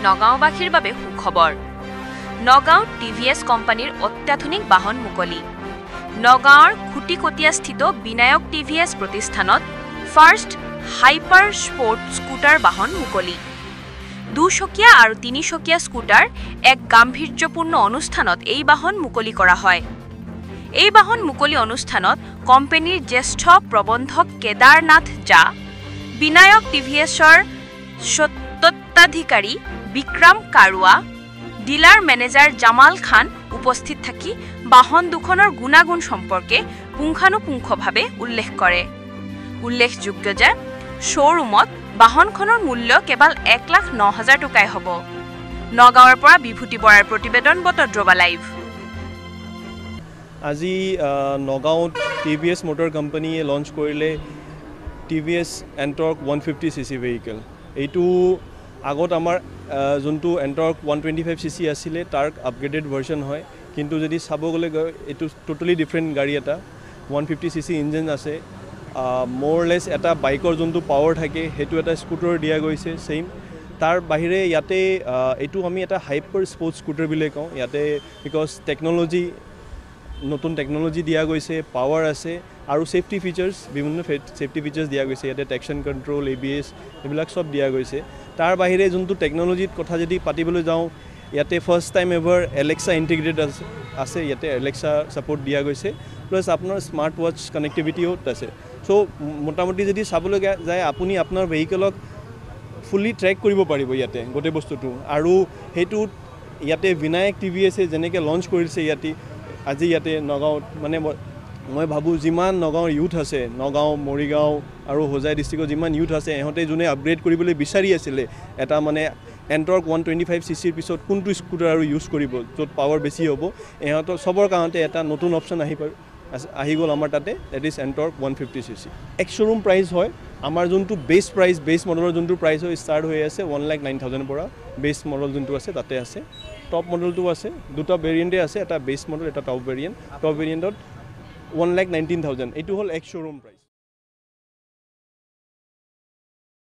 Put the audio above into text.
নগাঁওবাসীৰ বাবে সুখবৰ। নগাঁও টিভিএছ কোম্পানীৰ অত্যাধুনিক বাহন মুকলি। নগাঁৱৰ খুটিকটীয়াস্থিত বিনায়ক টিভিএছ প্ৰতিষ্ঠানত ফাৰ্ষ্ট হাইপাৰ স্পৰ্ট স্কুটাৰ বাহন মুকলি। দুচকীয়া আৰু তিনিচকীয়া স্কুটাৰ এক গাম্ভীৰ্যপূৰ্ণ অনুষ্ঠানত এই বাহন মুকলি কৰা হয়। এই বাহন মুকলি অনুষ্ঠানত কোম্পানীৰ জ্যেষ্ঠ প্ৰবন্ধক কেদাৰনাথ জা, বিনায়ক টিভিএছৰ স্বত্বাধিকাৰী বিক্ৰম কাৰুৱা, ডিলাৰ মেনেজাৰ জামাল খান উপস্থিত থাকি বাহন দুখনৰ গুণাগুণ সম্পৰ্কে পুংখানুপুংখভাৱে উল্লেখ কৰে। উল্লেখযোগ্য যে শ্ব'ৰুমত বাহনখনৰ মূল্য কেৱল 1,09,000 টকাই হ'ব। নগাঁৱৰ পৰা বিভূতি বৰাৰ প্ৰতিবেদন বটদ্ৰৱা লাইভ। আজি নগাঁৱত টিভিএছ মটৰ কোম্পানীয়ে লঞ্চ কৰিলে টিভিএছ এণ্টৰ্ক 150cc ভেহিকেল। এইটো আগত আমাৰ যোনটো এণ্টৰ্ক 125cc আছিলে তাৰ আপগ্ৰেডেড ভাৰ্জন হয়, কিন্তু যদি চাব গ'লে এইটো টোটেলি ডিফাৰেণ্ট গাড়ী এটা। 150cc ইঞ্জিন আছে, মোৰলেছ এটা বাইকৰ যোনটো পাৱাৰ থাকে সেইটো এটা স্কুটাৰ দিয়া গৈছে ছেইম। তাৰ বাহিৰে ইয়াতে এইটো আমি এটা হাইপাৰ স্পৰ্টছ স্কুটাৰ বুলি কওঁ ইয়াতে, বিকজ টেকন'লজি নতুন টেকন'লজি দিয়া গৈছে, পাৱাৰ আছে আৰু ছেফটি ফিচাৰ্ছ বিভিন্ন ছেফটি ফিচাৰ্ছ দিয়া গৈছে ইয়াতে, ট্ৰেকশ্যন কণ্ট্ৰল, ABS এইবিলাক চব দিয়া গৈছে। তাৰ বাহিৰে যোনটো টেকন'লজিৰ কথা যদি পাতিবলৈ যাওঁ, ইয়াতে first time ever Alexa integrated আছে ইয়াতে, এলেক্সা ছাপৰ্ট দিয়া গৈছে, প্লাছ আপোনাৰ স্মাৰ্ট ৱাটচ কানেক্টিভিটিও আছে। চ' মোটামুটি যদি চাবলৈ যায় আপুনি আপোনাৰ ভেহিকেলক ফুলি ট্ৰেক কৰিব পাৰিব ইয়াতে গোটেই বস্তুটো। আৰু সেইটোত ইয়াতে বিনায়ক টিভিএছে যেনেকৈ লঞ্চ কৰিছে ইয়াতে আজি ইয়াতে নগাঁৱত, মানে মই ভাবোঁ যিমান নগাঁৱৰ ইউথ আছে, নগাঁও, মৰিগাঁও আৰু হোজাই ডিষ্ট্ৰিক্টৰ যিমান ইউথ আছে, ইহঁতে যোনে আপগ্ৰেড কৰিবলৈ বিচাৰি আছিলে এটা মানে এণ্টৰ্ক 125cc পিছত কোনটো স্কুটাৰ আৰু ইউজ কৰিব য'ত পাৱাৰ বেছি হ'ব, ইহঁতৰ চবৰ কাৰণতে এটা নতুন অপশ্যন আহি গ'ল আমাৰ তাতে, ডেট ইজ এণ্টৰ্ক 150cc। এক শ্ব'ৰুম প্ৰাইচ হয় আমাৰ যোনটো বেছ মডেলৰ যোনটো প্ৰাইচ হয় ষ্টাৰ্ট হৈ আছে 1,09,000 পৰা। বেছ মডেল যোনটো আছে তাতে আছে, টপ মডেলটো আছে, দুটা ভেৰিয়েণ্টে আছে, এটা বেছ মডেল এটা টপ ভেৰিয়েণ্ট। টপ ভেৰিয়েণ্টত 1,19,000, এইটো হ'ল এক শ্ব'ৰুম প্ৰাইচ।